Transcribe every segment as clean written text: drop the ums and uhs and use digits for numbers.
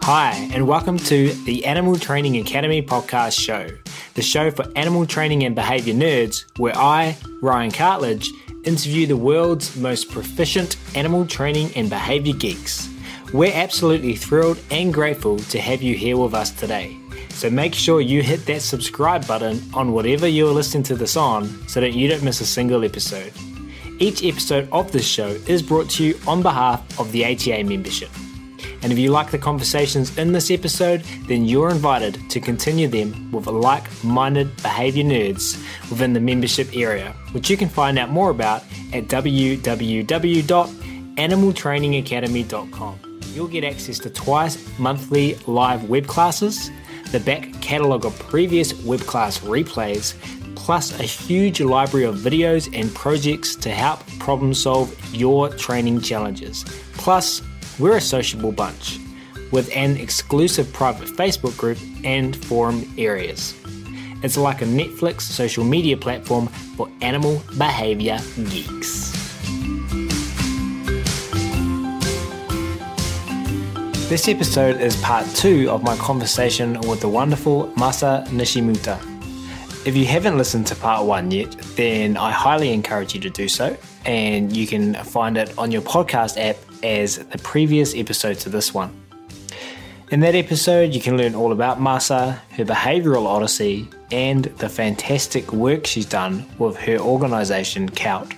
Hi, and welcome to the Animal Training Academy podcast show, the show for animal training and behavior nerds, where I, Ryan Cartledge, interview the world's most proficient animal training and behavior geeks. We're absolutely thrilled and grateful to have you here with us today. So make sure you hit that subscribe button on whatever you're listening to this on so that you don't miss a single episode. Each episode of this show is brought to you on behalf of the ATA membership. And if you like the conversations in this episode, then you're invited to continue them with like-minded behavior nerds within the membership area, which you can find out more about at www.animaltrainingacademy.com. You'll get access to twice monthly live web classes, the back catalogue of previous web class replays, plus a huge library of videos and projects to help problem solve your training challenges. Plus, we're a sociable bunch with an exclusive private Facebook group and forum areas. It's like a Netflix social media platform for animal behavior geeks. This episode is part 2 of my conversation with the wonderful Maasa Nishimuta. If you haven't listened to part 1 yet, then I highly encourage you to do so, and you can find it on your podcast app as the previous episode to this one. In that episode, you can learn all about Maasa, her behavioural odyssey, and the fantastic work she's done with her organisation CAAWT.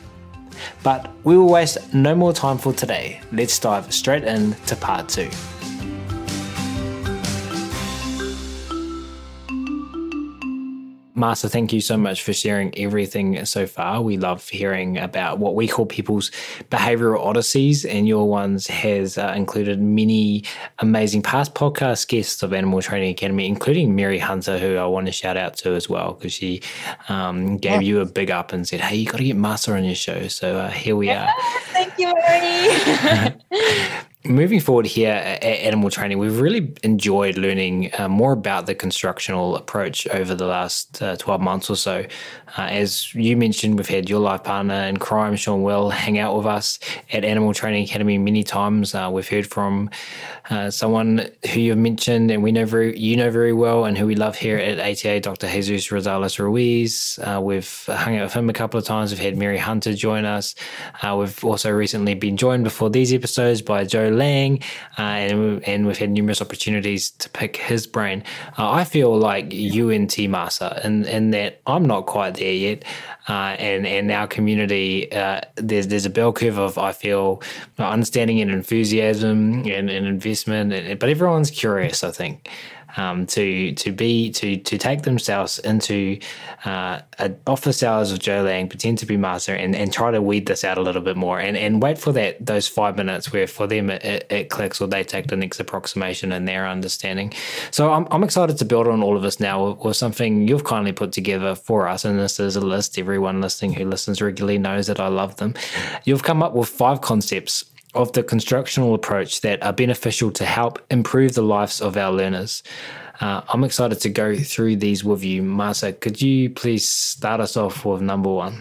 But we will waste no more time for today. Let's dive straight in to part 2. Maasa, thank you so much for sharing everything so far. We love hearing about what we call people's behavioral odysseys, and your ones has included many amazing past podcast guests of Animal Training Academy, including Mary Hunter, who I want to shout out to as well, because she gave you a big up and said, hey, you got to get Maasa on your show. So here we are. Thank you, Mary. Moving forward here at Animal Training, we've really enjoyed learning more about the constructional approach over the last 12 months or so. As you mentioned, we've had your life partner in crime, Sean Will, hang out with us at Animal Training Academy many times. We've heard from someone who you've mentioned and you know very well and who we love here at ATA, Dr. Jesús Rosales-Ruiz. We've hung out with him a couple of times. We've had Mary Hunter join us. We've also recently been joined before these episodes by Joe Lang, and we've had numerous opportunities to pick his brain. I feel like you and T Maasa, in that I'm not quite there yet, and our community, there's a bell curve of, I feel, understanding and enthusiasm and investment, but everyone's curious, I think. To take themselves into office hours of Joe Lang, pretend to be Maasa, and try to weed this out a little bit more, and wait for those 5 minutes where for them it clicks, or they take the next approximation in their understanding. So I'm excited to build on all of this now with something you've kindly put together for us, and this is a list. Everyone listening who listens regularly knows that I love them. You've come up with 5 concepts of the constructional approach that are beneficial to help improve the lives of our learners. I'm excited to go through these with you. Maasa, could you please start us off with number 1?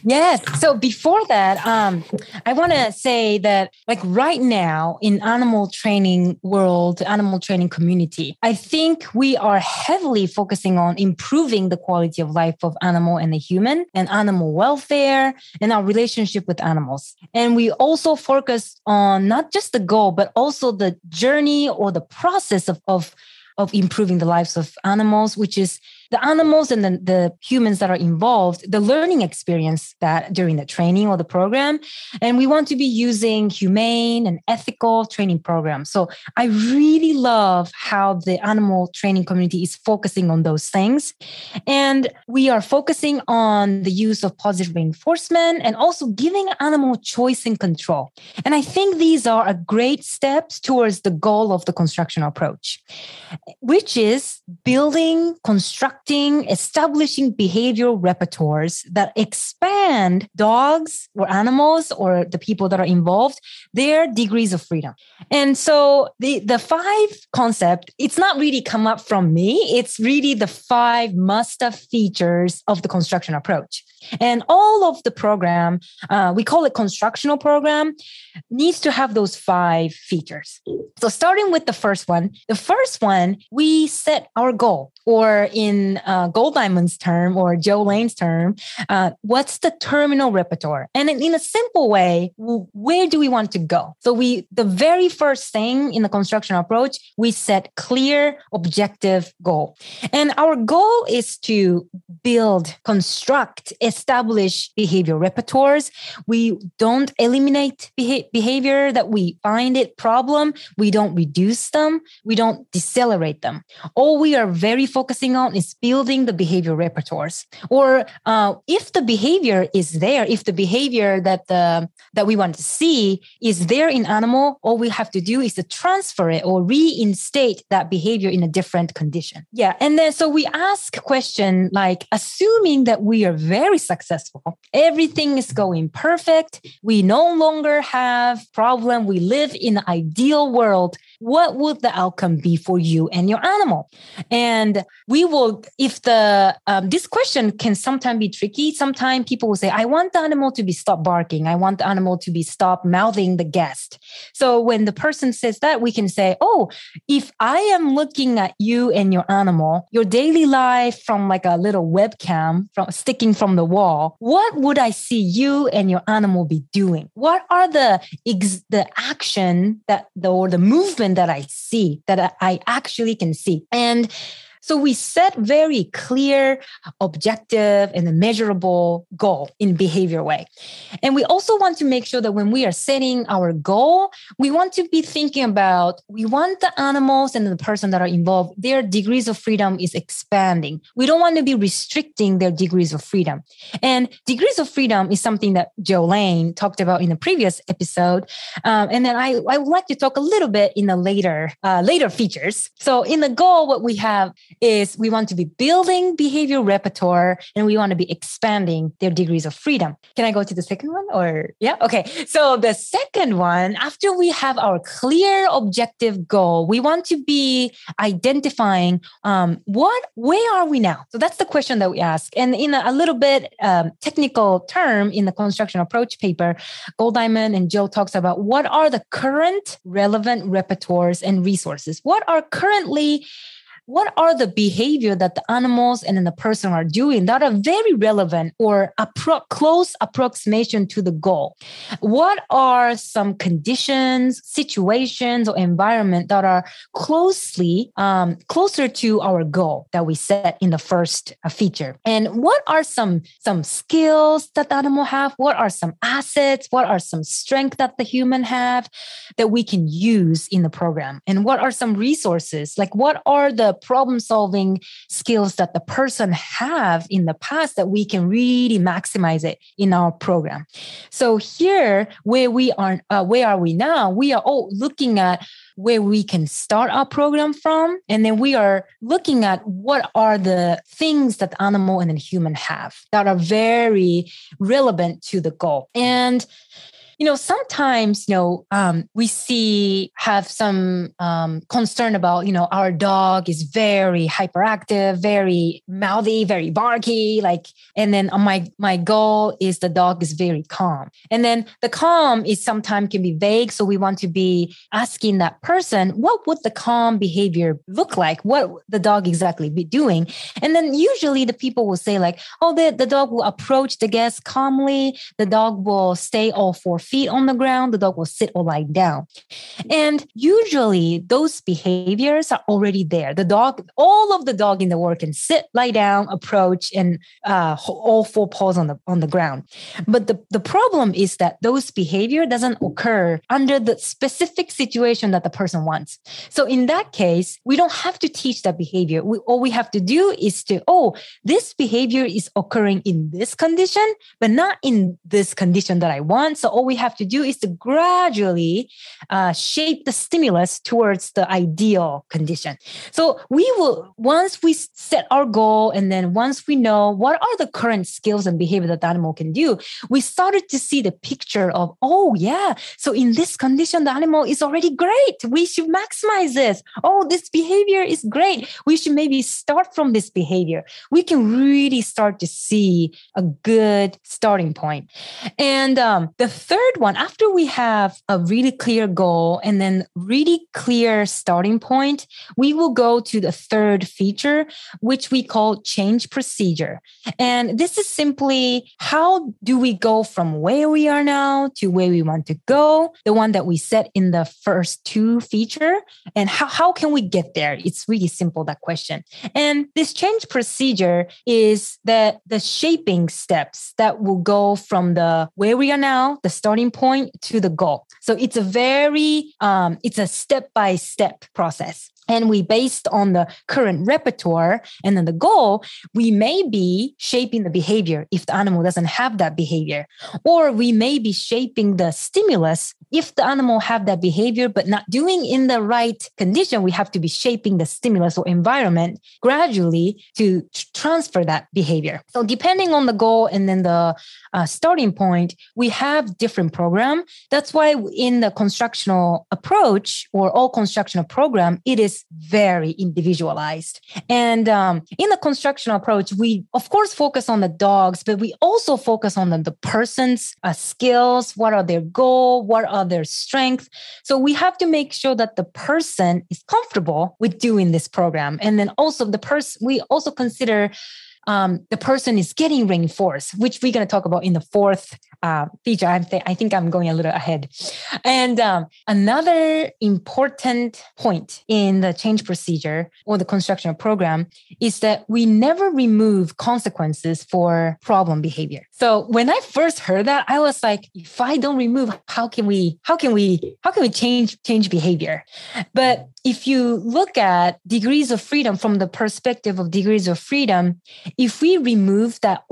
Yes. So before that, I want to say that like right now in animal training world, animal training community, I think we are heavily focusing on improving the quality of life of animal and the human, and animal welfare and our relationship with animals. And we also focus on not just the goal, but also the journey or the process of improving the lives of animals, which is the animals and the humans that are involved, the learning experience that during the training or the program. And we want to be using humane and ethical training programs. So I really love how the animal training community is focusing on those things. And we are focusing on the use of positive reinforcement and also giving animal choice and control. And I think these are a great steps towards the goal of the constructional approach, which is building constructive establishing behavioral repertoires that expand dogs or animals or the people that are involved, their degrees of freedom. And so the 5 concept, it's not really come up from me. It's really the 5 must-have features of the construction approach. And all of the program, we call it constructional program, needs to have those 5 features. So starting with the first one, we set our goal, or in Gold Diamond's term or Joe Lane's term, what's the terminal repertoire? And in a simple way, where do we want to go? So the very first thing in the construction approach, we set clear, objective goal. And our goal is to build, construct, establish behavior repertoires. We don't eliminate behavior that we find it problem. We don't reduce them. We don't decelerate them. All we are very focusing on is building the behavior repertoires. Or if the behavior is there, if the behavior that we want to see is there in animal, all we have to do is to transfer it or reinstate that behavior in a different condition. Yeah. And then so we ask a question like, assuming that we are very successful, everything is going perfect, we no longer have problem, we live in an ideal world, what would the outcome be for you and your animal? And we will, if this question can sometimes be tricky. Sometimes people will say, I want the animal to be stop barking. I want the animal to be stop mouthing the guest. So when the person says that, we can say, oh, if I am looking at you and your animal, your daily life from like a little webcam sticking from the wall, what would I see you and your animal be doing? What are the action or the movement that I see, that I actually can see? And so we set very clear, objective, and a measurable goal in behavior way. And we also want to make sure that when we are setting our goal, we want to be thinking about, we want the animals and the person that are involved, their degrees of freedom is expanding. We don't want to be restricting their degrees of freedom. And degrees of freedom is something that Joe Lane talked about in a previous episode. And then I would like to talk a little bit in the later features. So in the goal, what we have is we want to be building behavior repertoire and we want to be expanding their degrees of freedom. Can I go to the second one or yeah? Okay. So the second one, after we have our clear objective goal, we want to be identifying where are we now? So that's the question that we ask. And in a little bit technical term in the construction approach paper, Gold Diamond and Joe talks about what are the current relevant repertoires and resources? What are the behavior that the animals and then the person are doing that are very relevant or close approximation to the goal? What are some conditions, situations, or environment that are closer to our goal that we set in the first feature? And what are some skills that the animal have? What are some assets? What are some strengths that the human have that we can use in the program? And what are some resources? Like what are the problem-solving skills that the person have in the past that we can really maximize it in our program? So here, where are we now? We are all looking at where we can start our program from, and then we are looking at what are the things that the animal and the human have that are very relevant to the goal. And sometimes, we have some concern about, our dog is very hyperactive, very mouthy, very barky, and then my goal is the dog is very calm. And then the calm is sometimes can be vague. So we want to be asking that person, what would the calm behavior look like? What the dog exactly be doing? And then usually the people will say the dog will approach the guest calmly. The dog will stay all 4 feet on the ground, the dog will sit or lie down. And usually those behaviors are already there. All of the dog in the world can sit, lie down, approach, and all 4 paws on the ground. But the problem is that those behavior doesn't occur under the specific situation that the person wants. So in that case, we don't have to teach that behavior. All we have to do is this behavior is occurring in this condition, but not in this condition that I want. So all we have to do is to gradually shape the stimulus towards the ideal condition. So once we set our goal, and then once we know what are the current skills and behavior that the animal can do, we started to see the picture of, oh yeah, so in this condition, the animal is already great. We should maximize this. Oh, this behavior is great. We should maybe start from this behavior. We can really start to see a good starting point. And the third one, after we have a really clear goal and then really clear starting point, we will go to the third feature, which we call change procedure. And this is simply, how do we go from where we are now to where we want to go, the one that we set in the first two feature, and how can we get there? It's really simple, that question. And this change procedure is the shaping steps that will go from the where we are now, the starting point, to the goal. So it's it's a step-by-step process. And we, based on the current repertoire and then the goal, we may be shaping the behavior if the animal doesn't have that behavior. Or we may be shaping the stimulus if the animal have that behavior, but not doing in the right condition. We have to be shaping the stimulus or environment gradually to transfer that behavior. So depending on the goal and then the starting point, we have different program. That's why in the constructional approach or all constructional program, it is very individualized. And in the constructional approach, we of course focus on the dogs, but we also focus on the person's skills. What are their goals? What are their strengths? So we have to make sure that the person is comfortable with doing this program. And then also we also consider the person is getting reinforced, which we're going to talk about in the fourth feature. I think I'm going a little ahead. And another important point in the change procedure or the constructional program is that we never remove consequences for problem behavior. So when I first heard that, I was like, if I don't remove, how can we change behavior? But if you look at degrees of freedom from the perspective of degrees of freedom, if we remove that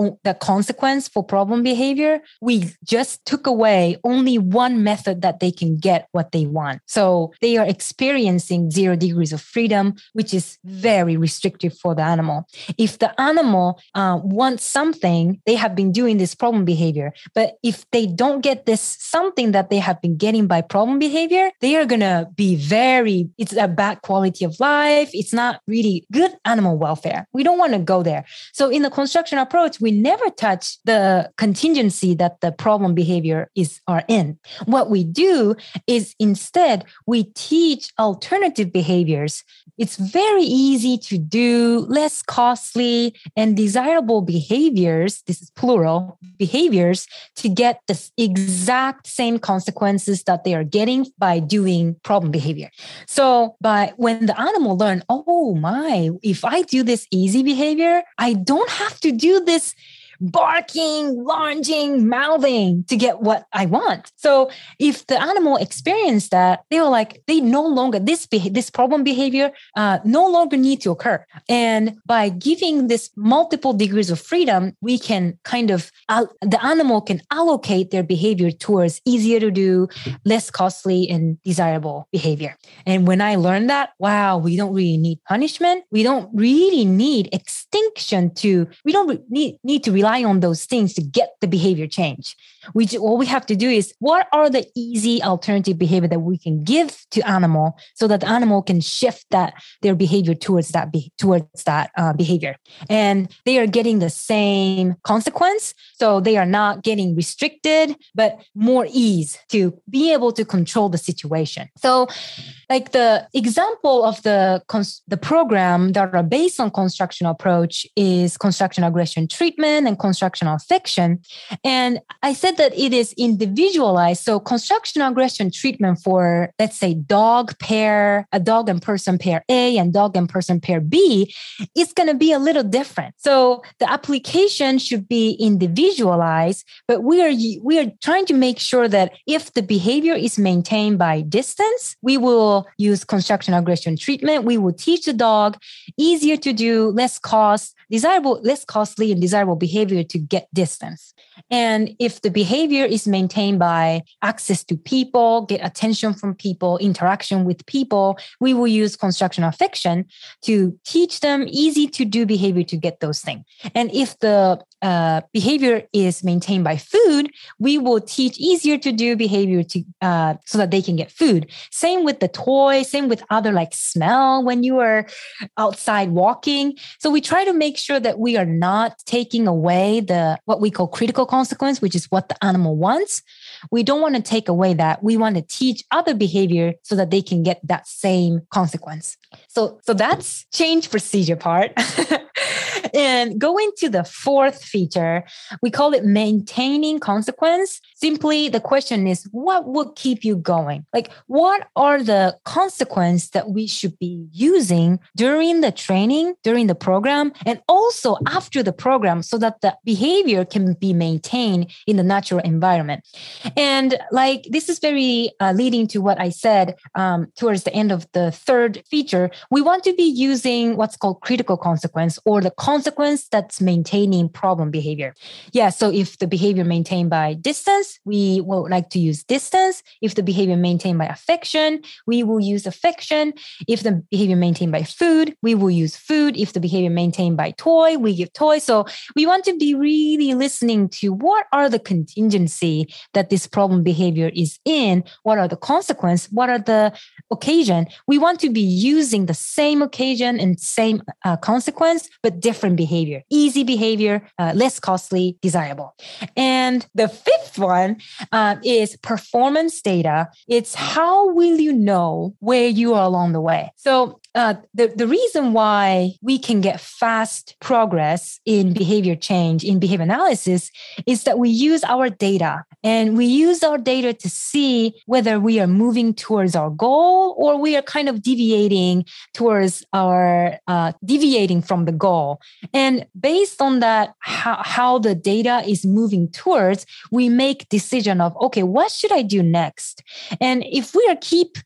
consequence for problem behavior, we just took away only one method that they can get what they want. So they are experiencing 0 degrees of freedom, which is very restrictive for the animal. If the animal wants something, they have been doing this problem behavior. But if they don't get this something that they have been getting by problem behavior, they are going to be it's a bad quality of life. It's not really good animal welfare. We don't want to go there. So in the construction approach, we never touch the contingency that the problem behavior are in. What we do is instead we teach alternative behaviors. It's very easy to do, less costly and desirable behaviors. This is plural behaviors to get the exact same consequences that they are getting by doing problem behavior. So when the animal learn, oh my, if I do this easy behavior, I don't have to do this barking, lunging, mouthing to get what I want. So if the animal experience that, they were like, they no longer, this problem behavior no longer need to occur. And by giving this multiple degrees of freedom, we can the animal can allocate their behavior towards easier to do, less costly and desirable behavior. And when I learned that, wow, we don't really need punishment. We don't really need extinction we don't need to rely on those things to get the behavior change. All we have to do is, what are the easy alternative behavior that we can give to animal so that the animal can shift their behavior towards that behavior. And they are getting the same consequence. So they are not getting restricted, but more ease to be able to control the situation. So like the example of the program that are based on constructional approach is constructional aggression treatment and constructional affection. And I said that it is individualized. So constructional aggression treatment for, let's say, a dog and person pair A and dog and person pair B is going to be a little different. So the application should be individualized, but we are trying to make sure that if the behavior is maintained by distance, we will use constructional aggression treatment. We will teach the dog easier to do, less costly and desirable behavior to get distance. And if the behavior is maintained by access to people, get attention from people, interaction with people, we will use constructional affection to teach them easy to do behavior to get those things. And if the behavior is maintained by food, we will teach easier to do behavior to so that they can get food. Same with the toy, same with other like smell when you are outside walking. So we try to make sure that we are not taking away the what we call critical consequence, which is what the animal wants. We don't want to take away that. We want to teach other behavior so that they can get that same consequence. So that's change procedure part. And going to the fourth feature, we call it maintaining consequence. Simply, the question is, what would keep you going? Like, what are the consequences that we should be using during the training, during the program, and also after the program so that the behavior can be maintained in the natural environment? And like, this is very leading to what I said towards the end of the third feature. We want to be using what's called critical consequence, or the consequence that's maintaining problem behavior. Yeah, so if the behavior maintained by distance, we would like to use distance. If the behavior maintained by affection, we will use affection. If the behavior maintained by food, we will use food. If the behavior maintained by toy, we give toy. So we want to be really listening to what are the contingency that this problem behavior is in, what are the consequences, what are the occasion. We want to be using the same occasion and same consequence, but different behavior, easy behavior, less costly, desirable. And the fifth one is performance data. It's how will you know where you are along the way? So the reason why we can get fast progress in behavior change, in behavior analysis, is that we use our data. And we use our data to see whether we are moving towards our goal or we are kind of deviating towards our, deviating from the goal. And based on that, how the data is moving towards, we make decision of, okay, what should I do next? And if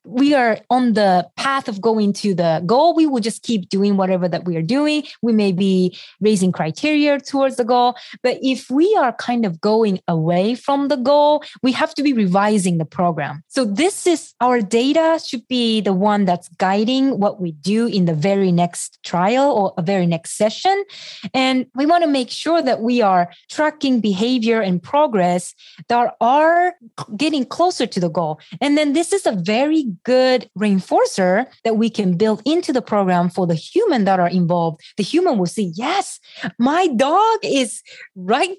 we are on the path of going to the goal, we will just keep doing whatever that we are doing. We may be raising criteria towards the goal. But if we are kind of going away from the goal, we have to be revising the program. So this is our data should be the one that's guiding what we do in the very next trial or a very next session. And we want to make sure that we are tracking behavior and progress that are getting closer to the goal. And then this is a very good reinforcer that we can build into the program for the human that are involved. The human will see, yes, my dog is right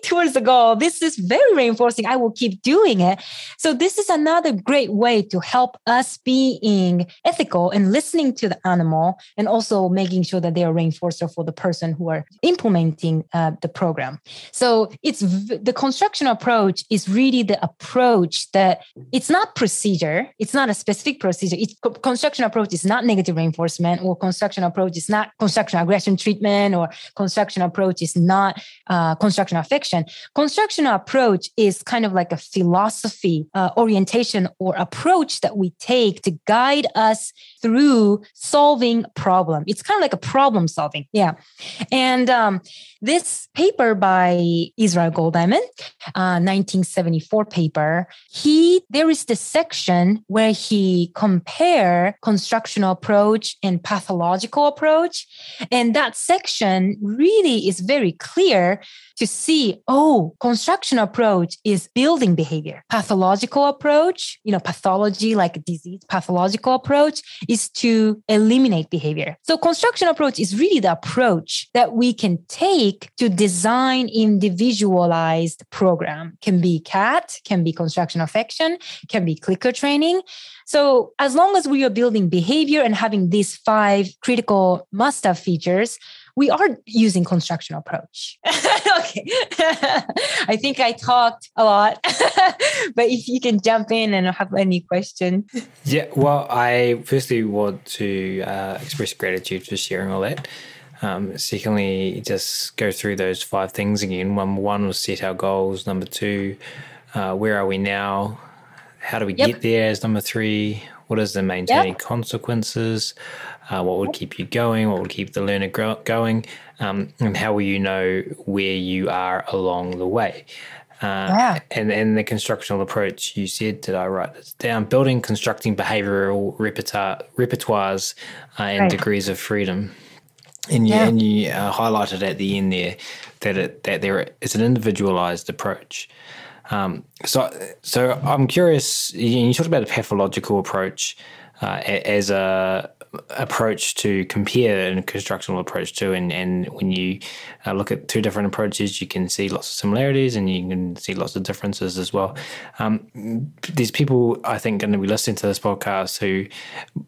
towards the goal. This is very reinforcing. I will keep doing it. So this is another great way to help us being ethical and listening to the animal, and also making sure that they are reinforcer for the person who are implementing the program. So the construction approach is really the approach that it's not procedure. It's not a specific procedure. Construction approach is not negative reinforcement, or construction approach is not construction aggression treatment, or construction approach is not construction affection. Construction approach is kind of like a philosophy, orientation, or approach that we take to guide us through solving problem. It's kind of like a problem solving. Yeah. And this paper by Israel Golddiamond, 1974 paper, there is this section where he compare constructional approach and pathological approach. And that section really is very clear to see, construction approach is building behavior. Pathological approach, pathology like a disease, pathological approach is to eliminate behavior. So construction approach is really the approach that we can take to design individualized program. Can be CAAWT, can be construction affection, can be clicker training. So as long as we are building behavior and having these 5 critical must-have features, we are using construction approach. Okay. I think I talked a lot, but if you can jump in and have any question. Yeah, well, I firstly want to express gratitude for sharing all that. Secondly, just go through those 5 things again. Number 1 was set our goals. Number 2, where are we now? How do we get there? As number 3, What is the maintaining consequences? What would keep you going? What would keep the learner going? And how will you know where you are along the way? And the constructional approach, you said, did I write this down? Building, constructing behavioral repertoires and degrees of freedom. And you highlighted at the end there that there is an individualized approach. So I'm curious, you talked about a pathological approach as a approach to compare a constructional approach to, and when you look at two different approaches, you can see lots of similarities and you can see lots of differences as well. There's people, I think, going to be listening to this podcast who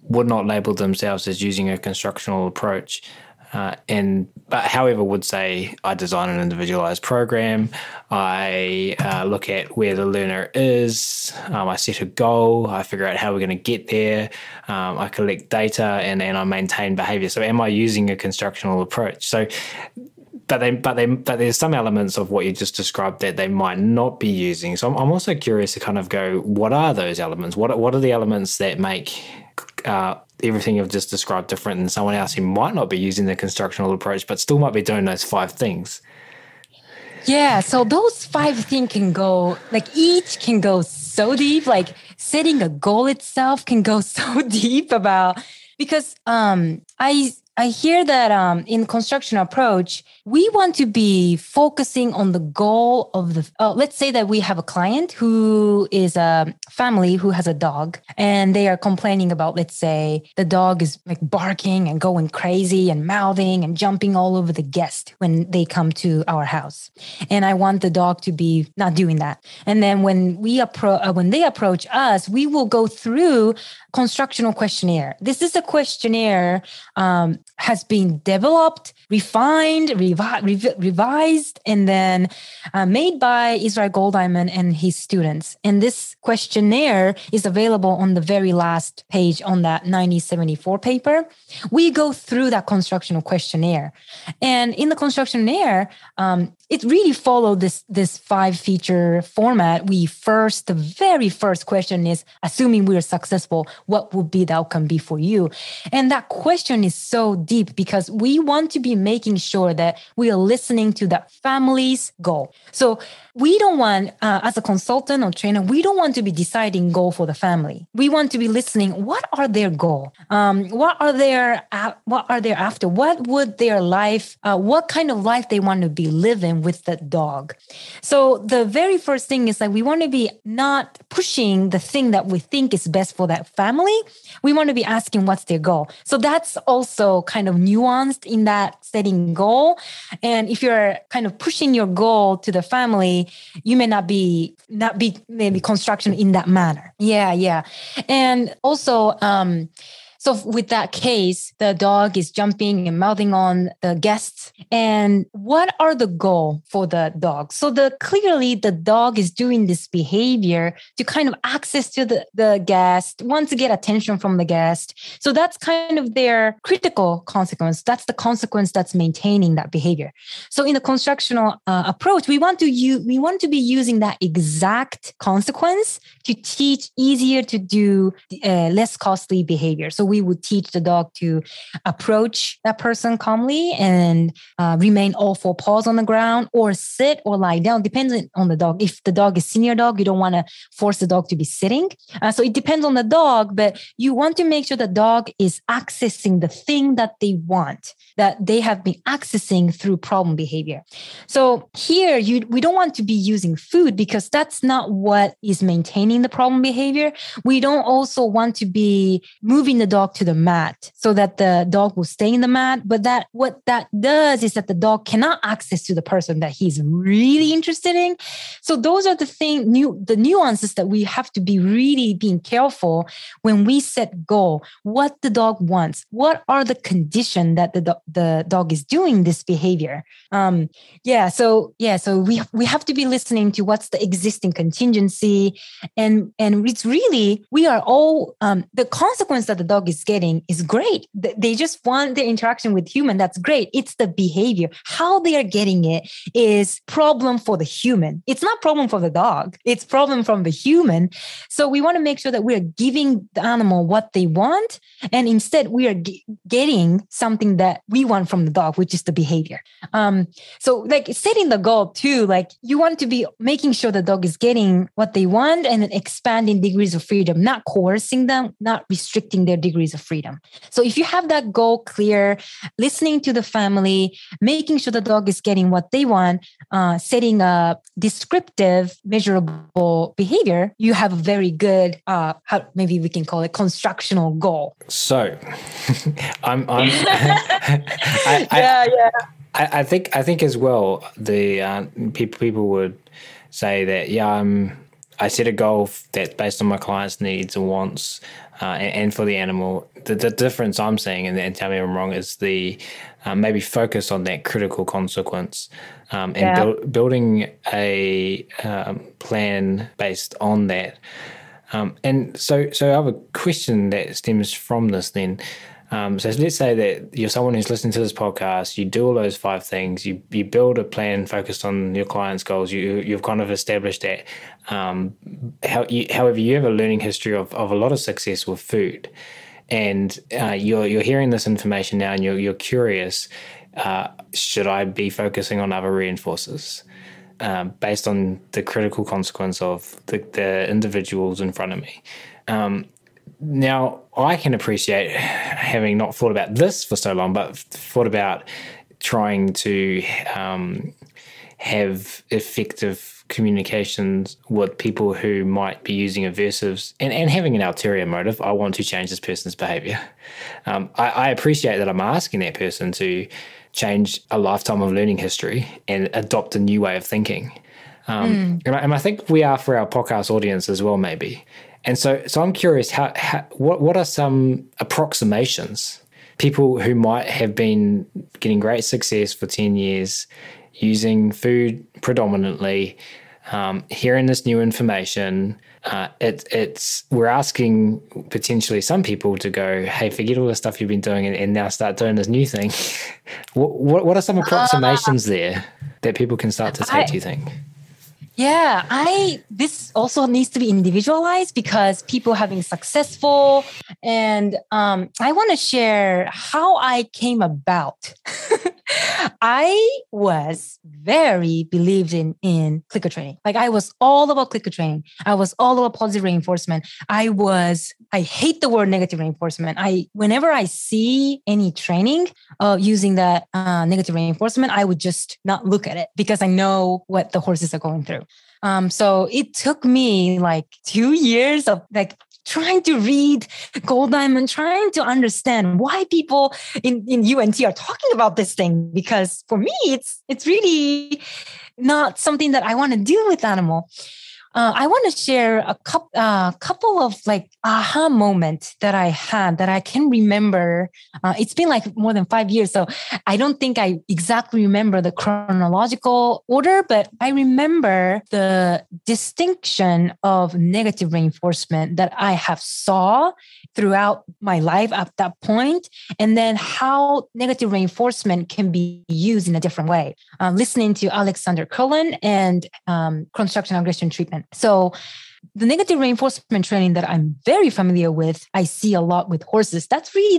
would not label themselves as using a constructional approach, but however would say, I design an individualized program, I look at where the learner is, I set a goal, I figure out how we're going to get there, I collect data, and I maintain behavior. So am I using a constructional approach? So but there's some elements of what you just described that they might not be using. So I'm also curious to kind of go, what are those elements? What are the elements that make everything you've just described different than someone else who might not be using the constructional approach, but still might be doing those 5 things? Yeah, so those 5 things can go, each can go so deep, setting a goal itself can go so deep because I hear that in construction approach, we want to be focusing on the goal of let's say that we have a client who is a family who has a dog, and they are complaining about, let's say, the dog is barking and going crazy and mouthing and jumping all over the guest when they come to our house. And I want the dog to be not doing that. And then when they approach us, we will go through constructional questionnaire. This is a questionnaire has been developed, refined, revised, and then made by Israel Golddiamond and his students. And this questionnaire is available on the very last page on that 1974 paper. We go through that constructional questionnaire. And in the questionnaire, it really followed this 5-feature format. The very first question is, assuming we are successful, what would be the outcome be for you? And that question is so deep because we want to be making sure that we are listening to the family's goal. So we don't want, as a consultant or trainer, we don't want to be deciding goal for the family. We want to be listening. What are their goal? What are they after? What would their life? What kind of life they want to be living with the dog? So the very first thing is we want to be not pushing the thing that we think is best for that family. We want to be asking what's their goal. So that's also kind of nuanced in that setting goal. And if you're kind of pushing your goal to the family, you may not be maybe construction in that manner. Yeah. And also, so with that case, the dog is jumping and mouthing on the guests. And what are the goal for the dog? So clearly the dog is doing this behavior to kind of access to the guest, want to get attention from the guest. So that's kind of their critical consequence. That's the consequence that's maintaining that behavior. So in the constructional approach, we want to be using that exact consequence to teach easier to do less costly behavior. So we would teach the dog to approach that person calmly and remain all 4 paws on the ground, or sit or lie down, depending on the dog. If the dog is senior dog, you don't want to force the dog to be sitting. So it depends on the dog, but you want to make sure the dog is accessing the thing that they want, that they have been accessing through problem behavior. So here, we don't want to be using food because that's not what is maintaining the problem behavior. We don't also want to be moving the dog to the mat so that the dog will stay in the mat. But what that does is that the dog cannot access to the person that he's really interested in. So those are the nuances that we have to be really being careful when we set goal. What the dog wants. What are the conditions that the dog is doing this behavior? So we have to be listening to what's the existing contingency, and it's really, we are all the consequence that the dog dog is getting is great. They just want the interaction with human. That's great. It's the behavior. How they are getting it is problem for the human. It's not problem for the dog. It's problem from the human. So we want to make sure that we are giving the animal what they want. And instead we are getting something that we want from the dog, which is the behavior. So like setting the goal too, like you want to be making sure the dog is getting what they want and then expanding degrees of freedom, not coercing them, not restricting their degrees of freedom. So if you have that goal clear, listening to the family, making sure the dog is getting what they want, setting a descriptive, measurable behavior, you have a very good, maybe we can call it constructional goal. So I think as well, the people would say that, I set a goal that's based on my client's needs and wants, and for the animal. The difference I'm seeing, and tell me if I'm wrong, is the maybe focus on that critical consequence, and building a plan based on that. And so I have a question that stems from this then. So let's say that you're someone who's listening to this podcast, you do all those 5 things, you build a plan focused on your client's goals, you've kind of established that. However, you have a learning history of a lot of success with food, and you're hearing this information now, and you're curious, should I be focusing on other reinforcers based on the critical consequence of the individuals in front of me? Now, I can appreciate, having not thought about this for so long, but thought about trying to have effective communications with people who might be using aversives and having an ulterior motive. I want to change this person's behavior. I appreciate that I'm asking that person to change a lifetime of learning history and adopt a new way of thinking. And I think we are for our podcast audience as well, maybe. And so I'm curious, what are some approximations? People who might have been getting great success for 10 years, using food predominantly, hearing this new information, we're asking potentially some people to go, hey, forget all the stuff you've been doing and now start doing this new thing. What are some approximations there that people can start to take, do you think? Yeah, this also needs to be individualized because people have been successful. And I want to share how I came about. I was very believed in clicker training. Like I was all about clicker training. I was all about positive reinforcement. I hate the word negative reinforcement. Whenever I see any training using that negative reinforcement, I would just not look at it because I know what the horses are going through. So it took me like 2 years of like trying to read Gold Diamond, trying to understand why people in UNT are talking about this thing. Because for me, it's really not something that I want to do with animal. I want to share a couple of like aha moments that I had that I can remember. It's been like more than 5 years, so I don't think I exactly remember the chronological order, but I remember the distinction of negative reinforcement that I have saw throughout my life at that point, and then how negative reinforcement can be used in a different way. Listening to Alexander Cullen and construction aggression treatment. So the negative reinforcement training that I'm very familiar with, I see a lot with horses. That's really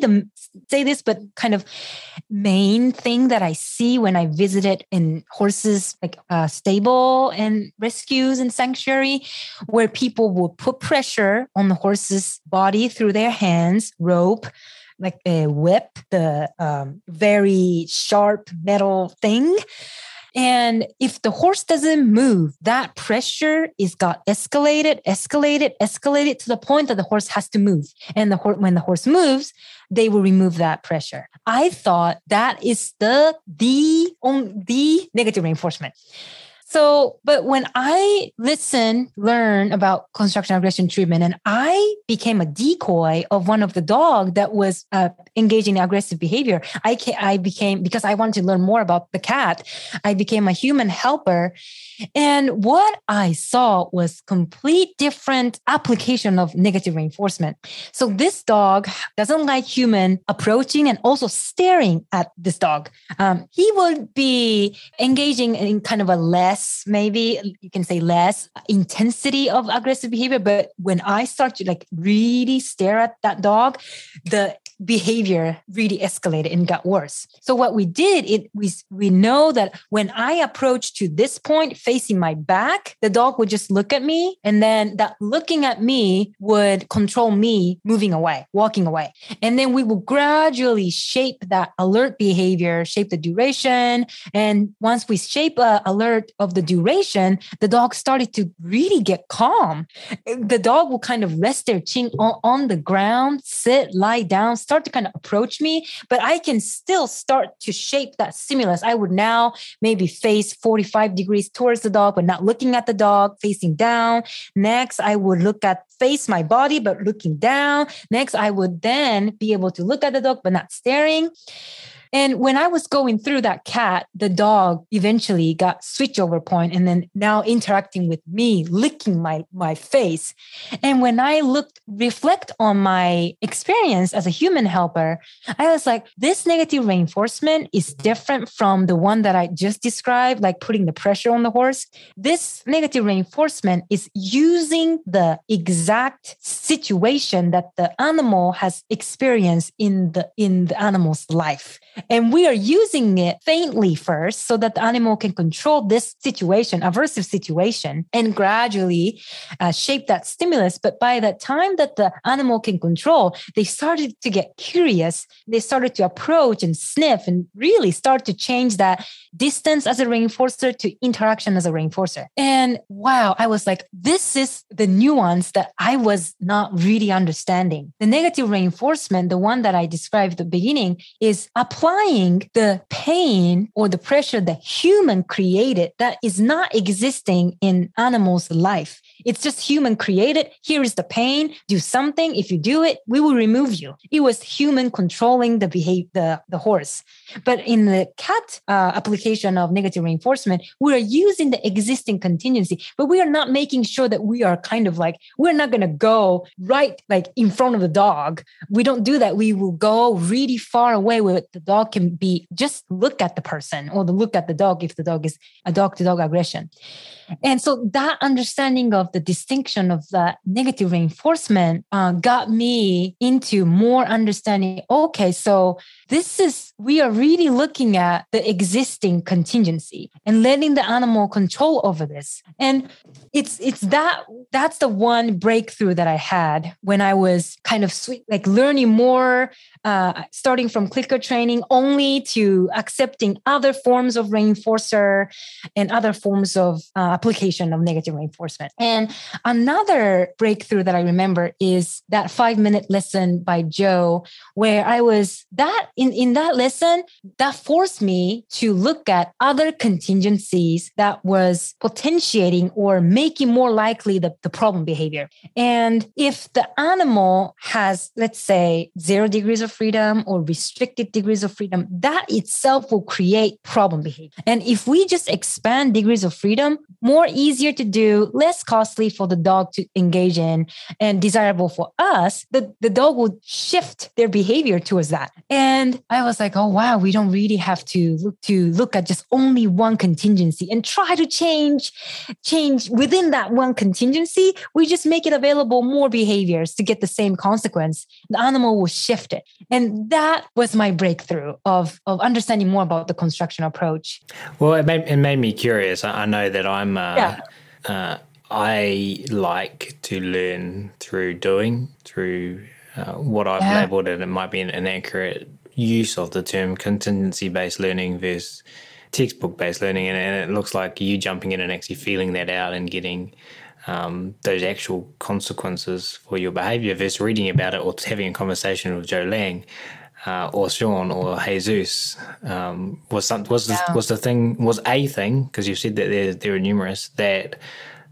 kind of main thing that I see when I visited in horses, like stable and rescues and sanctuary, where people will put pressure on the horse's body through their hands, rope, like a whip, the very sharp metal thing. And if the horse doesn't move, that pressure got escalated to the point that the horse has to move. And when the horse moves, they will remove that pressure. I thought that is the negative reinforcement. So, but when I learn about construction aggression treatment, and I became a decoy of one of the dog that was engaging in aggressive behavior, I became, because I wanted to learn more about the cat, I became a human helper. And what I saw was complete different application of negative reinforcement. So this dog doesn't like human approaching and also staring at this dog. He would be engaging in kind of a less, maybe you can say less intensity of aggressive behavior. But when I start to like really stare at that dog, the behavior really escalated and got worse. So what we did, we know that when I approach to this point facing my back, the dog would just look at me, and then that looking at me would control me moving away, walking away. And then we will gradually shape that alert behavior, shape the duration. And once we shape a alert of the duration, the dog started to really get calm. The dog will kind of rest their chin on the ground, sit, lie down, start to kind of approach me, but I can still start to shape that stimulus. I would now maybe face 45 degrees towards the dog, but not looking at the dog, facing down. Next, I would face my body, but looking down. Next, I would then be able to look at the dog, but not staring. And when I was going through that cat, the dog eventually got switchover point and then now interacting with me, licking my face. And when I reflect on my experience as a human helper, I was like, this negative reinforcement is different from the one that I just described, like putting the pressure on the horse. This negative reinforcement is using the exact situation that the animal has experienced in the animal's life. And we are using it faintly first so that the animal can control this situation, aversive situation, and gradually shape that stimulus. But by the time that the animal can control, they started to get curious. They started to approach and sniff and really start to change that distance as a reinforcer to interaction as a reinforcer. And wow, I was like, this is the nuance that I was not really understanding. The negative reinforcement, the one that I described at the beginning, is applying the pain or the pressure that human created that is not existing in animals' life. It's just human created. Here is the pain. Do something. If you do it, we will remove you. It was human controlling the horse. But in the cat application of negative reinforcement, we are using the existing contingency, but we are not making sure that we are kind of like, we're not going to go right like in front of the dog. We don't do that. We will go really far away where the dog can be just look at the person or look at the dog if the dog is a dog-to-dog aggression. And so that understanding of the distinction of that negative reinforcement got me into more understanding, okay, so we are really looking at the existing contingency and letting the animal control over this. And that's the one breakthrough that I had when I was kind of like learning more, starting from clicker training only to accepting other forms of reinforcer and other forms of application of negative reinforcement. And another breakthrough that I remember is that 5-minute lesson by Joe, where I was in that lesson that forced me to look at other contingencies that was potentiating or making more likely the problem behavior. And if the animal has, let's say, 0 degrees of freedom or restricted degrees of freedom, that itself will create problem behavior. And if we just expand degrees of freedom, more easier to do, less costly for the dog to engage in, and desirable for us, the dog will shift their behavior towards that. And I was like, oh, wow, we don't really have to look at just only one contingency and try to change within that one contingency. We just make it available more behaviors to get the same consequence. The animal will shift it. And that was my breakthrough of understanding more about the construction approach. Well, it made me curious. I know that I like to learn through doing, through what I've labeled, and it might be an inaccurate use of the term contingency-based learning versus textbook-based learning. And it looks like you jumping in and actually feeling that out and getting those actual consequences for your behavior versus reading about it or having a conversation with Joe Lang. or Sean or Jesus was a thing, because you said that there are numerous, that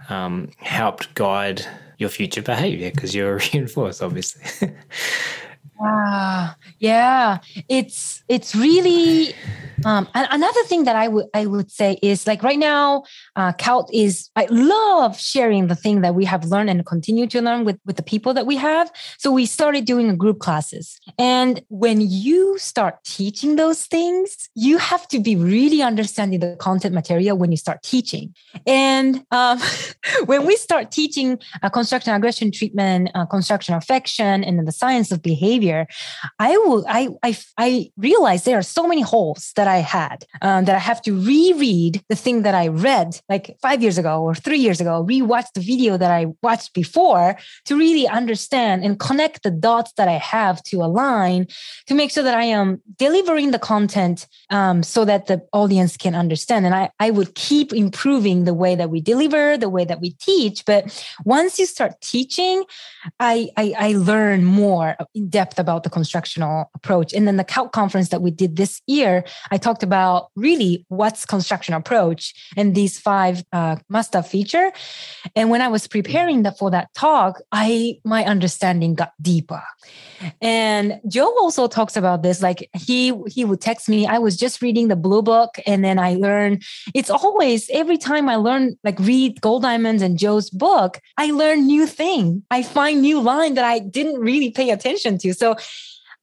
helped guide your future behavior, because you're reinforced, obviously. Yeah, it's really another thing that I would say is, like, right now, CAAWT is, I love sharing the thing that we have learned and continue to learn with the people that we have. So we started doing group classes, and when you start teaching those things, you have to be really understanding the content material when you start teaching. And when we start teaching constructional aggression treatment, constructional affection, and then the science of behavior, I realized there are so many holes that I had, that I have to reread the thing that I read like 5 years ago or 3 years ago, rewatch the video that I watched before to really understand and connect the dots that I have to align, to make sure that I am delivering the content so that the audience can understand. And I would keep improving the way that we deliver, the way that we teach. But once you start teaching, I learn more in depth about the constructional approach. And then the CAAWT conference that we did this year, I talked about really what's constructional approach and these 5 must-have feature. And when I was preparing for that talk, my understanding got deeper. And Joe also talks about this. Like, he would text me, I was just reading the Blue Book, and then I learned, it's always, every time I learn, like, read Gold Diamonds and Joe's book, I learn new thing. I find new line that I didn't really pay attention to. So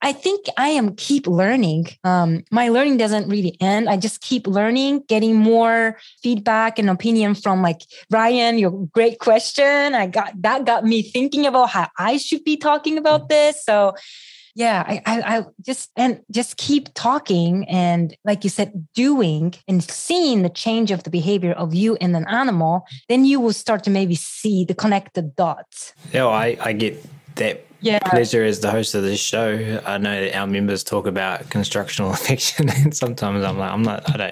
I think I am keep learning. My learning doesn't really end. I just keep learning, getting more feedback and opinion from, like, Ryan, your great question. That got me thinking about how I should be talking about this. So yeah, I just keep talking, and, like you said, doing and seeing the change of the behavior of you and an animal, then you will start to maybe see the connected dots. Yeah, I get that. Yeah. Pleasure as the host of this show. I know that our members talk about constructional affection, and sometimes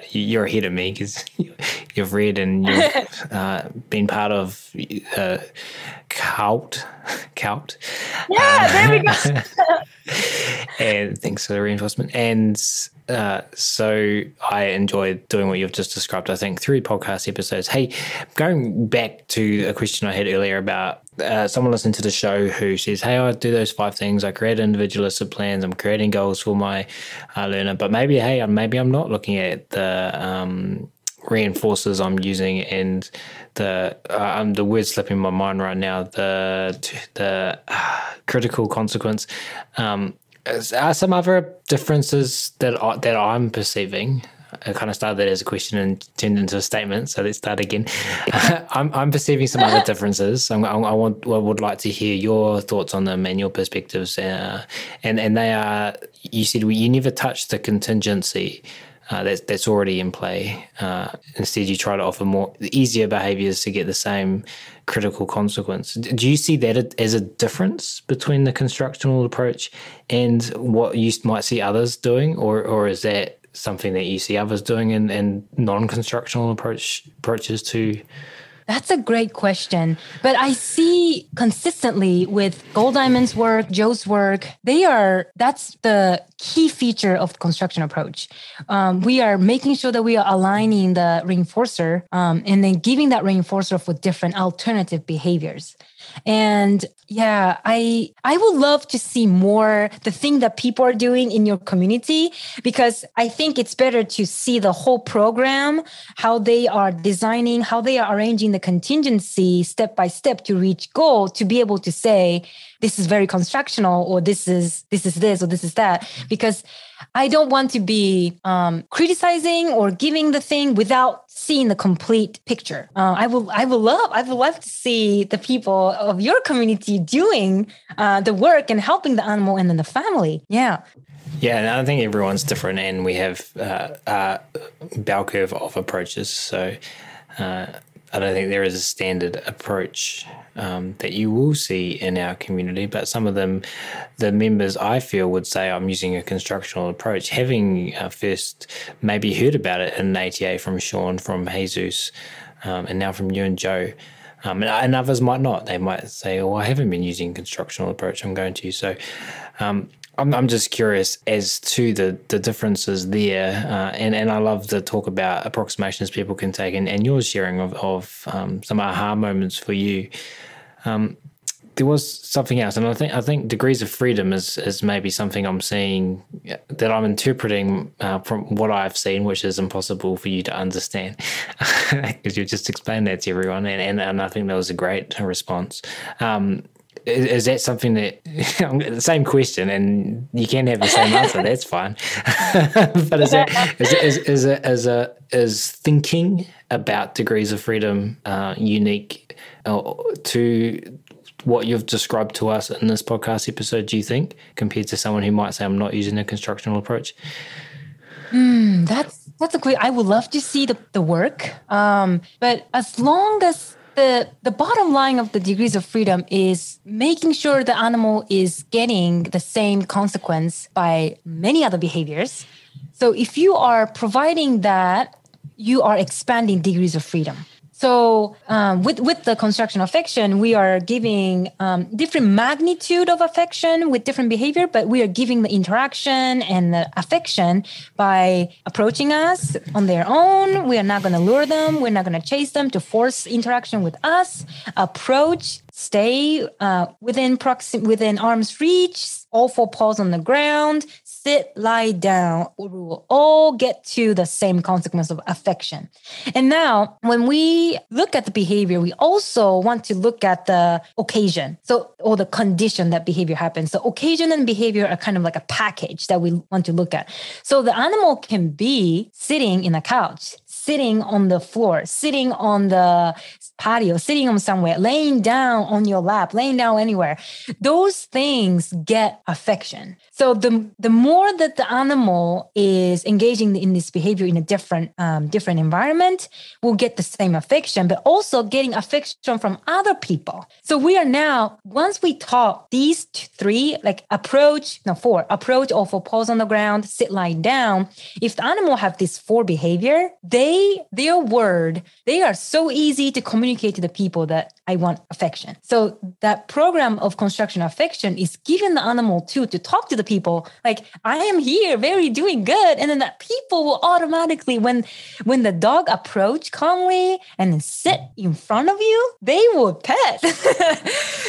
you're ahead of me, because you've read and you've been part of CAAWT. Yeah, there we go. And thanks for the reinforcement. And so I enjoyed doing what you've just described, I think, 3 podcast episodes. Hey, going back to a question I had earlier about someone listening to the show who says, hey, I do those 5 things. I create individualistic plans. I'm creating goals for my learner. But maybe I'm not looking at the reinforcers I'm using, and the word slipping my mind right now, the critical consequence. Are some other differences that I'm perceiving? I kind of started that as a question and turned into a statement, so let's start again. I'm perceiving some other differences. I would like to hear your thoughts on them and your perspectives. And they are, you said you never touch the contingency that's already in play. Instead, you try to offer more easier behaviors to get the same critical consequence. Do you see that as a difference between the constructional approach and what you might see others doing, or is that something that you see others doing in non-constructional approaches to? That's a great question. But I see consistently with Gold Diamond's work, Joe's work, that's the key feature of the construction approach. We are making sure that we are aligning the reinforcer and then giving that reinforcer for different alternative behaviors. And yeah, I would love to see more the thing that people are doing in your community, because I think it's better to see the whole program, how they are designing, how they are arranging the contingency step by step to reach goal, to be able to say, this is very constructional, or this is this, or this is that, because I don't want to be criticizing or giving the thing without seeing the complete picture. I would love to see the people of your community doing the work and helping the animal and then the family. Yeah. Yeah, and I think everyone's different, and we have a bell curve of approaches. So I don't think there is a standard approach that you will see in our community, but some of them, the members, I feel, would say I'm using a constructional approach, having first maybe heard about it in ATA from Sean, from Jesus, and now from you and Joe. And others might not. They might say, oh, I haven't been using constructional approach, I'm going to. So I'm just curious as to the differences there, and I love the talk about approximations people can take, and your sharing of some aha moments for you. There was something else, and I think degrees of freedom is maybe something I'm seeing that I'm interpreting from what I've seen, which is impossible for you to understand because you just explained that to everyone, and I think that was a great response. Is that something that the same question, and you can have the same answer? That's fine. But is thinking about degrees of freedom unique to what you've described to us in this podcast episode? Do you think, compared to someone who might say, "I'm not using a constructional approach"? That's a great. I would love to see the work, but as long as the bottom line of the degrees of freedom is making sure the animal is getting the same consequence by many other behaviors. So if you are providing that, you are expanding degrees of freedom. So with the constructional affection, we are giving different magnitude of affection with different behavior, but we are giving the interaction and the affection by approaching us on their own. We are not going to lure them. We're not going to chase them to force interaction with us. Approach, stay within arm's reach, all four paws on the ground, sit, lie down. We will all get to the same consequence of affection. And now, when we look at the behavior, we also want to look at the occasion. Or the condition that behavior happens. So occasion and behavior are kind of like a package that we want to look at. So the animal can be sitting in a couch, sitting on the floor, sitting on the patio, sitting on somewhere, laying down on your lap, laying down anywhere. Those things get affection. So the more that the animal is engaging in this behavior in a different environment, will get the same affection, but also getting affection from other people. So we are now, once we taught these three, like approach, all four paws on the ground, sit, lie down. If the animal have this four behavior, they are so easy to communicate to the people that I want affection. So that program of constructional affection is giving the animal to talk to the people like, I am here, very doing good. And then that people will automatically, when the dog approach calmly and then sit in front of you, they will pet.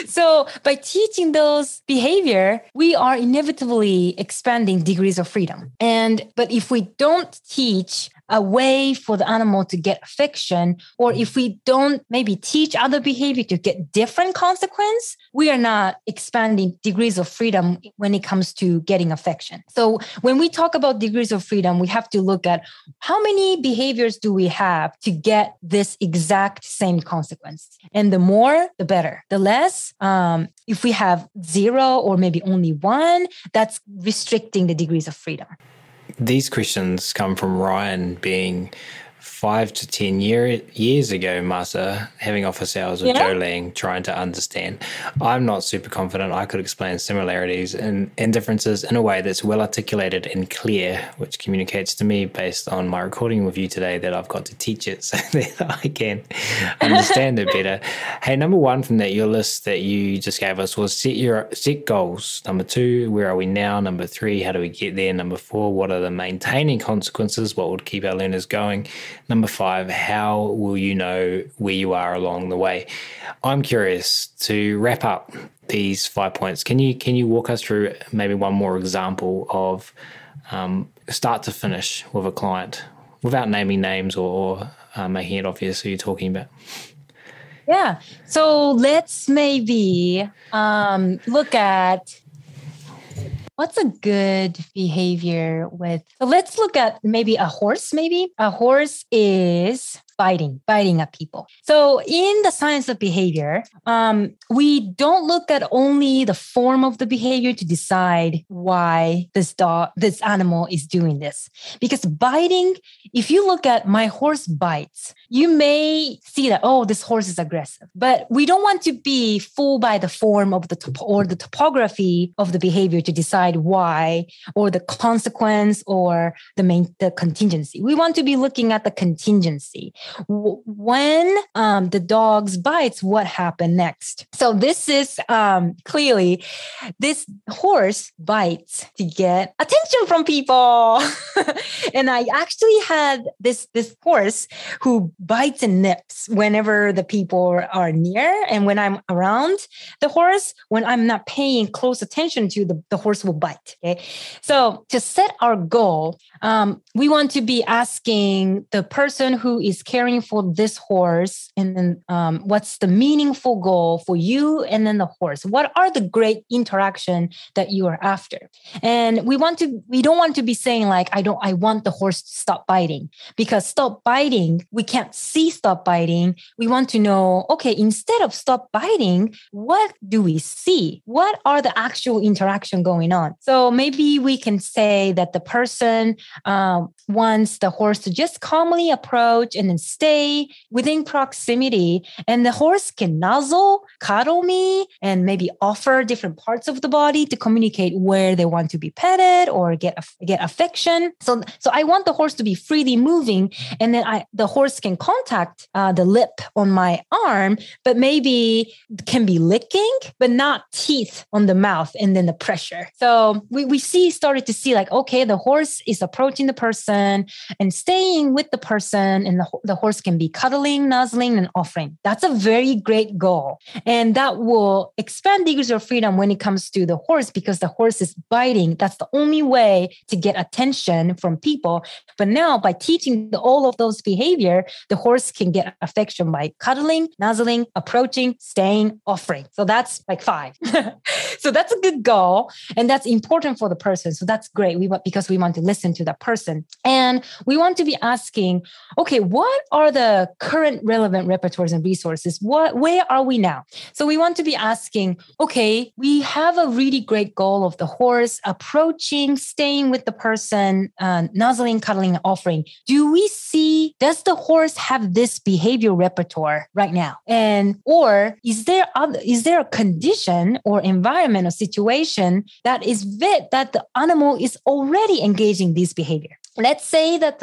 So by teaching those behavior, we are inevitably expanding degrees of freedom. But if we don't teach a way for the animal to get affection, or if we don't maybe teach other behavior to get different consequence, we are not expanding degrees of freedom when it comes to getting affection. So when we talk about degrees of freedom, we have to look at how many behaviors do we have to get this exact same consequence. And the more, the better. The less, if we have 0 or maybe only 1, that's restricting the degrees of freedom. These questions come from Ryan being 5 to 10 years ago, Maasa, having office hours with Joe Lang, trying to understand. I'm not super confident I could explain similarities and differences in a way that's well articulated and clear, which communicates to me based on my recording with you today that I've got to teach it so that I can understand it better. Hey, number 1 from your list that you just gave us was set goals. Number 2, where are we now? Number 3, how do we get there? Number 4, what are the maintaining consequences? What would keep our learners going? Number 5, how will you know where you are along the way? I'm curious to wrap up these 5 points. Can you walk us through maybe one more example of start to finish with a client without naming names or making it obvious who you're talking about? Yeah. So let's maybe look at what's a good behavior so let's look at maybe a horse. Maybe a horse is biting at people. So in the science of behavior, we don't look at only the form of the behavior to decide why this animal is doing this. Because biting, if you look at my horse bites, you may see that, oh, this horse is aggressive. But we don't want to be fooled by the form of the topography of the behavior to decide why, or the consequence, or the contingency. We want to be looking at the contingency. When the dogs bites, what happened next? So this is clearly this horse bites to get attention from people. And I actually had this horse who bites and nips whenever the people are near. And when I'm around the horse, when I'm not paying close attention to the horse will bite. Okay. So to set our goal, we want to be asking the person who is caring for this horse, and then what's the meaningful goal for you and then the horse? What are the great interaction that you are after? And we don't want to be saying like, I want the horse to stop biting, because stop biting, we can't see stop biting. We want to know, okay, instead of stop biting, what do we see? What are the actual interaction going on? So maybe we can say that the person wants the horse to just calmly approach and then stay within proximity, and the horse can nuzzle, cuddle me, and maybe offer different parts of the body to communicate where they want to be petted or get affection. So I want the horse to be freely moving, and then the horse can contact the lip on my arm, but maybe can be licking, but not teeth on the mouth and then the pressure. So we started to see like, okay, the horse is approaching the person and staying with the person, and the horse can be cuddling, nuzzling, and offering. That's a very great goal. And that will expand degrees of freedom when it comes to the horse, because the horse is biting. That's the only way to get attention from people. But now by teaching all of those behavior, the horse can get affection by cuddling, nuzzling, approaching, staying, offering. So that's like 5. So that's a good goal. And that's important for the person. So that's great. Because we want to listen to that person. And we want to be asking, okay, what are the current relevant repertoires and resources? Where are we now? So we want to be asking, okay, we have a really great goal of the horse approaching, staying with the person, nuzzling, cuddling, offering. Does the horse have this behavior repertoire right now? Or is there a condition or environment or situation that the animal is already engaging this behavior? Let's say that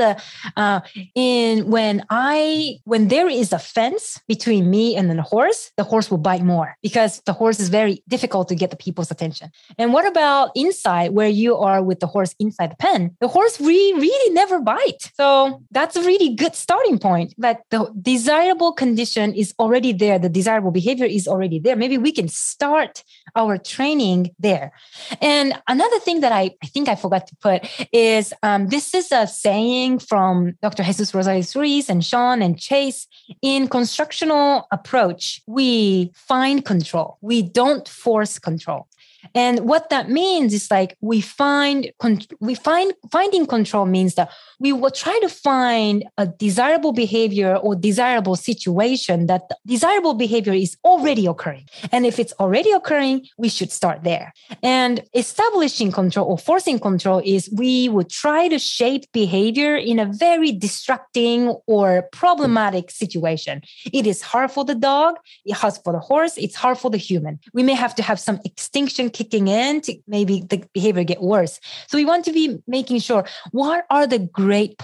when there is a fence between me and the horse will bite more, because the horse is very difficult to get the people's attention. And what about inside, where you are with the horse inside the pen? The horse really never bite. So that's a really good starting point. That the desirable condition is already there. The desirable behavior is already there. Maybe we can start our training there. And another thing that I think I forgot to put is this is a saying from Dr. Jesús Rosales-Ruiz and Sean and Chase. In Constructional Approach, we find control. We don't force control. And what that means is like finding control means that we will try to find a desirable behavior or desirable situation that the desirable behavior is already occurring. And if it's already occurring, we should start there. And establishing control or forcing control is we would try to shape behavior in a very distracting or problematic situation. It is hard for the dog, it's hard for the horse, it's hard for the human. We may have to have some extinction kicking in to maybe the behavior get worse. So we want to be making sure what are the great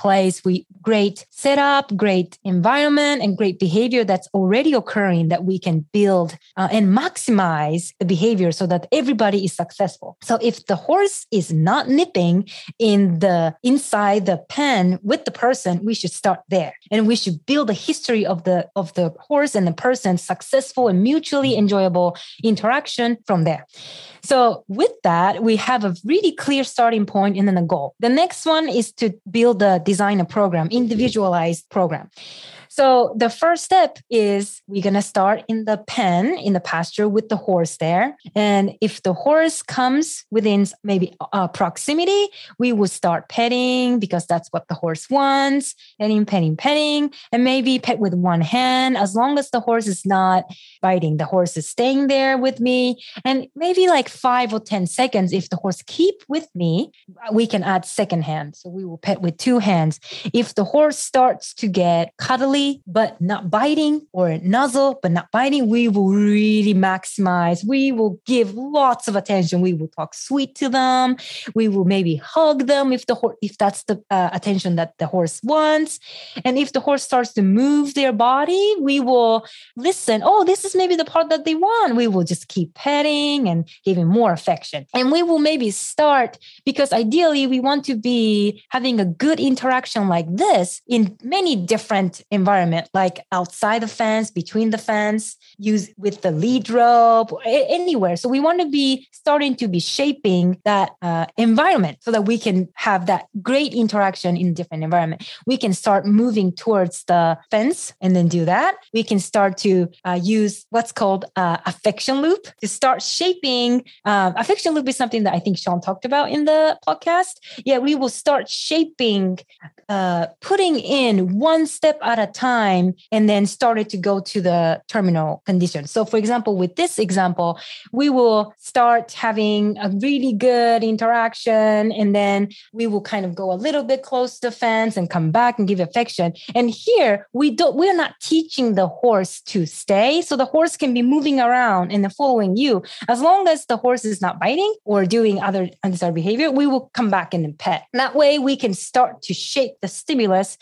great setup, great environment, and great behavior that's already occurring that we can build and maximize the behavior so that everybody is successful. So if the horse is not nipping inside the pen with the person, we should start there. And we should build a history of the horse and the person's successful and mutually enjoyable interaction from there. So with that, we have a really clear starting point and then a goal. The next one is to build a design a program, individualized program. So the first step is we're going to start in the pen, in the pasture with the horse there. And if the horse comes within maybe proximity, we will start petting because that's what the horse wants. Petting, and maybe pet with one hand. As long as the horse is not biting, the horse is staying there with me. And maybe like 5 or 10 seconds, if the horse keep with me, we can add second hand. So we will pet with 2 hands. If the horse starts to get cuddly cuddly, but not biting, or nuzzle, but not biting, we will really maximize. We will give lots of attention. We will talk sweet to them. We will maybe hug them if that's the attention that the horse wants. And if the horse starts to move their body, we will listen. Oh, this is maybe the part that they want. We will just keep petting and giving more affection. And we will maybe start, because ideally we want to be having a good interaction like this in many different environments, like outside the fence, between the fence, use with the lead rope, anywhere. So we want to be starting to be shaping that environment so that we can have that great interaction in different environment. We can start moving towards the fence and then do that. We can start to use what's called affection loop to start shaping. Affection loop is something that I think Sean talked about in the podcast. Yeah, we will start shaping, putting in one step at a time, and then started to go to the terminal condition. So for example, with this example, we will start having a really good interaction, and then we will kind of go a little bit close to the fence and come back and give affection. And here we're not teaching the horse to stay. So the horse can be moving around and following you. As long as the horse is not biting or doing other undesired behavior, we will come back and then pet. That way we can start to shape the stimulus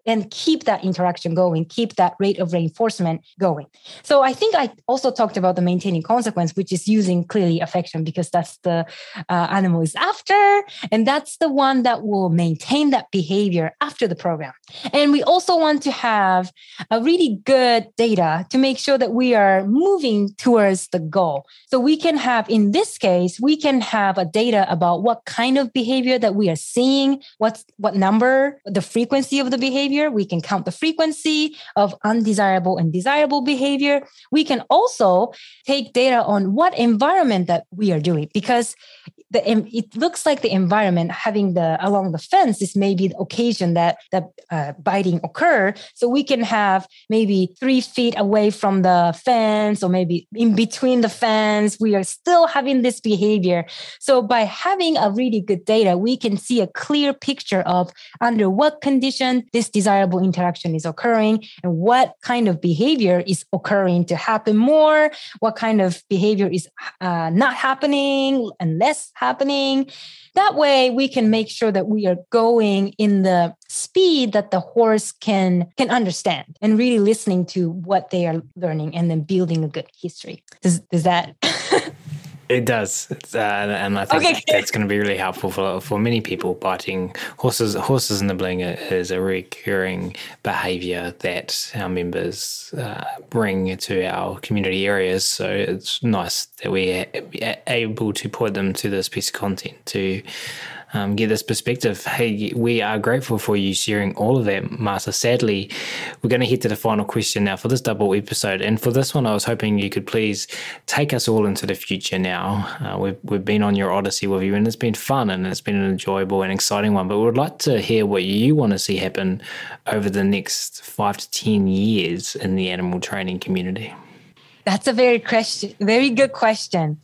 and keep that interaction going, keep that rate of reinforcement going. So I think I also talked about the maintaining consequence, which is using clearly affection, because that's the animal is after, and that's the one that will maintain that behavior after the program. And we also want to have a really good data to make sure that we are moving towards the goal. So we can have, in this case, we can have a data about what kind of behavior that we are seeing, what number, the frequency of the behavior. We can count the frequency of undesirable and desirable behavior. We can also take data on what environment that we are doing, because it looks like the environment having along the fence is maybe the occasion that biting occur. So we can have maybe 3 feet away from the fence, or maybe in between the fence, we are still having this behavior. So by having a really good data, we can see a clear picture of under what condition this desirable interaction is occurring, and what kind of behavior is occurring to happen more, what kind of behavior is not happening and less happening. That way we can make sure that we are going in the speed that the horse can understand, and really listening to what they are learning, and then building a good history. Does that? It does, and I think that's going to be really helpful for many people. Biting horses nibbling is a recurring behaviour that our members bring to our community areas. So it's nice that we're able to point them to this piece of content to get this perspective. Hey, we are grateful for you sharing all of that, Maasa. Sadly, we're going to head to the final question now for this double episode. And for this one, I was hoping you could please take us all into the future now. We've been on your odyssey with you, and it's been fun, and it's been an enjoyable and exciting one. But we would like to hear what you want to see happen over the next 5 to 10 years in the animal training community. That's a very good question.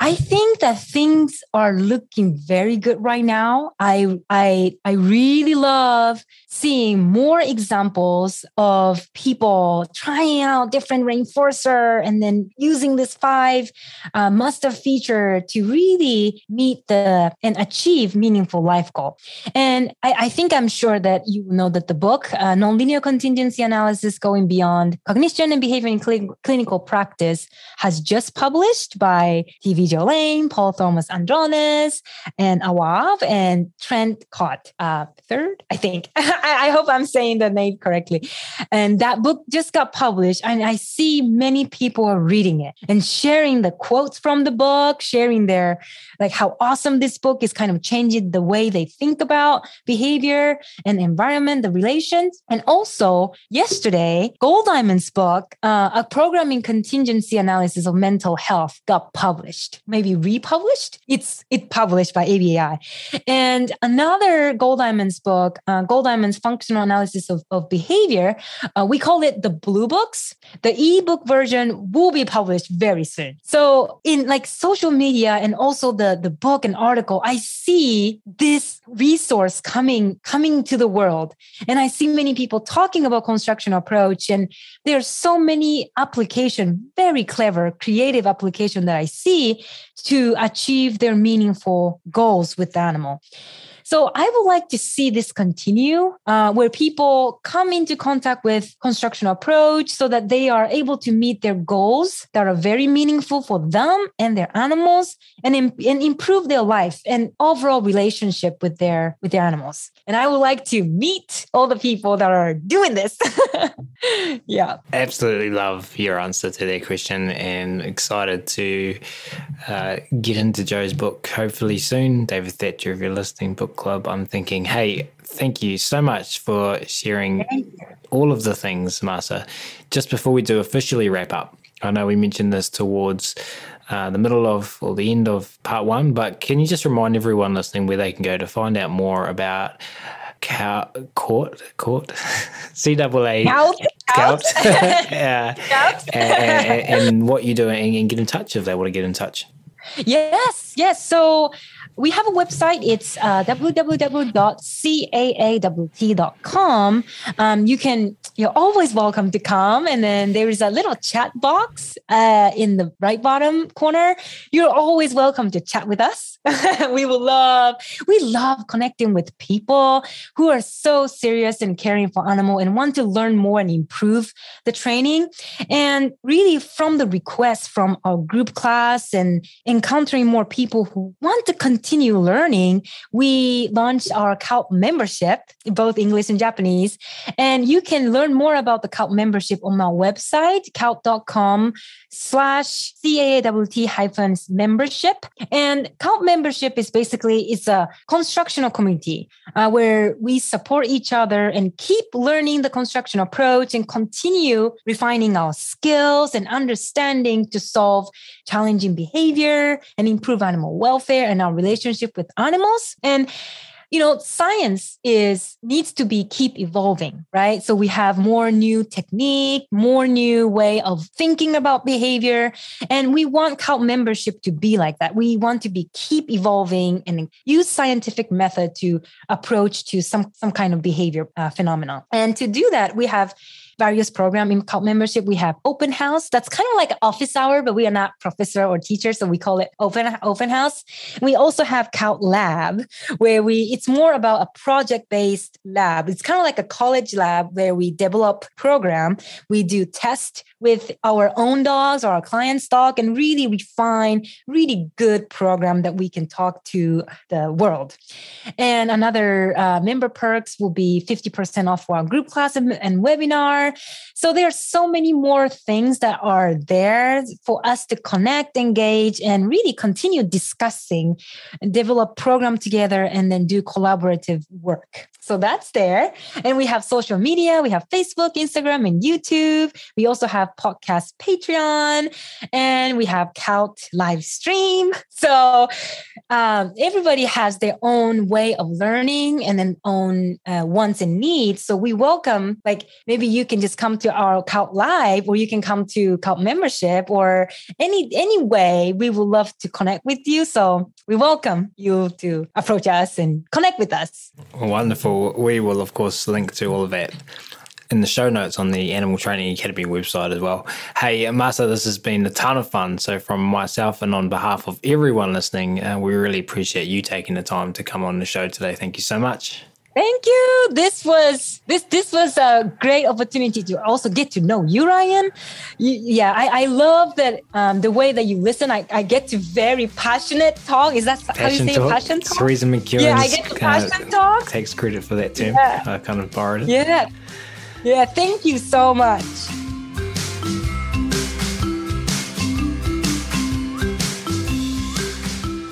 I think that things are looking very good right now. I really love seeing more examples of people trying out different reinforcer and then using this 5 must-have feature to really meet and achieve meaningful life goal. And I'm sure that you know that the book, Nonlinear Contingency Analysis Going Beyond Cognition and Behavior in Clinical Practice, has just published by T.V. Jolane, Paul Thomas Andrones, and Awab and Trent Cott, third, I think. I hope I'm saying the name correctly. And that book just got published, and I see many people are reading it and sharing the quotes from the book, sharing their, like, how awesome this book is kind of changing the way they think about behavior and environment, the relations. And also yesterday, Gold Diamond's book, A Programming Contingency Analysis of Mental Health, got published. maybe republished. It's published by ABAI. And another Gold Diamond's book, Gold Diamond's Functional Analysis of Behavior, we call it the Blue Books. The ebook version will be published very soon. So in like social media and also the book and article, I see this resource coming to the world. And I see many people talking about constructional approach. And there's so many applications, very clever, creative application that I see to achieve their meaningful goals with the animal. So I would like to see this continue, where people come into contact with constructional approach so that they are able to meet their goals that are very meaningful for them and their animals, and improve their life and overall relationship with their animals. And I would like to meet all the people that are doing this. Yeah. Absolutely love your answer to that question, and excited to get into Joe's book hopefully soon. David Thatcher, if you're listening, book club, I'm thinking, hey, thank you so much for sharing all of the things, Maasa. Just before we do officially wrap up, I know we mentioned this towards the middle of or the end of part one, but can you just remind everyone listening where they can go to find out more about CAAWT, and what you're doing, and get in touch if they want to get in touch? Yes. So we have a website. It's www.caawt.com. You're always welcome to come. And then there is a little chat box in the right bottom corner. You're always welcome to chat with us. We love connecting with people who are so serious and caring for animal and want to learn more and improve the training. And really from the requests from our group class and encountering more people who want to continue learning, we launched our CAAWT membership, both English and Japanese. And you can learn more about the CAAWT membership on our website, caawt.com/CAAWT-membership. And CAAWT membership is basically, it's a constructional community where we support each other and keep learning the construction approach and continue refining our skills and understanding to solve challenging behavior and improve animal welfare and our relationship with animals. And science needs to keep evolving, right? So we have more new technique, more new way of thinking about behavior. And we want CAAWT membership to be like that. We want to keep evolving and use scientific method to approach to some kind of behavior phenomenon. And to do that, we have various programs in CAAWT membership. We have open house. That's kind of like office hour, but we are not professor or teacher, so we call it open house. We also have CAAWT lab, where it's more about a project-based lab. It's kind of like a college lab where we develop program. We do tests with our own dogs or our clients' dog and really refine really good program that we can talk to the world. And another member perks will be 50% off for our group class and webinar. So there are so many more things that are there for us to connect, engage, and really continue discussing and develop program together and then do collaborative work. So that's there. And we have social media. We have Facebook, Instagram, and YouTube. We also have podcast Patreon, and we have CAAWT live stream. So everybody has their own way of learning and then own wants and needs. So we welcome, like maybe you can just come to our CAAWT live, or you can come to CAAWT membership, or any way. We would love to connect with you. So we welcome you to approach us and connect with us. Wonderful. We will, of course, link to all of that in the show notes on the Animal Training Academy website as well. Hey, Maasa, this has been a ton of fun. So from myself and on behalf of everyone listening, we really appreciate you taking the time to come on the show today. Thank you so much. Thank you. This was a great opportunity to also get to know you, Ryan. I love that the way that you listen. I get to very passionate talk. Is that how you say passion talk? Teresa McEwen. Yeah, I get to passion talk. Takes credit for that term. Yeah. I kind of borrowed it. Yeah. Thank you so much.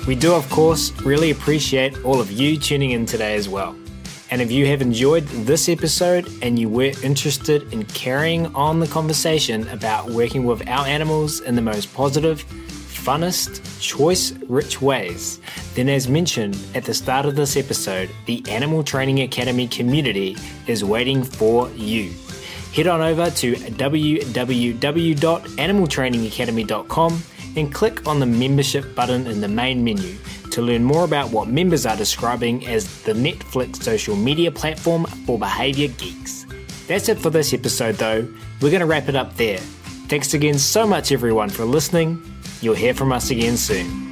We do, of course, really appreciate all of you tuning in today as well. And if you have enjoyed this episode and you were interested in carrying on the conversation about working with our animals in the most positive, funnest, choice-rich ways, then as mentioned at the start of this episode, the Animal Training Academy community is waiting for you. Head on over to www.animaltrainingacademy.com and click on the membership button in the main menu to learn more about what members are describing as the Netflix social media platform for behavior geeks. That's it for this episode though. We're going to wrap it up there. Thanks again so much everyone for listening. You'll hear from us again soon.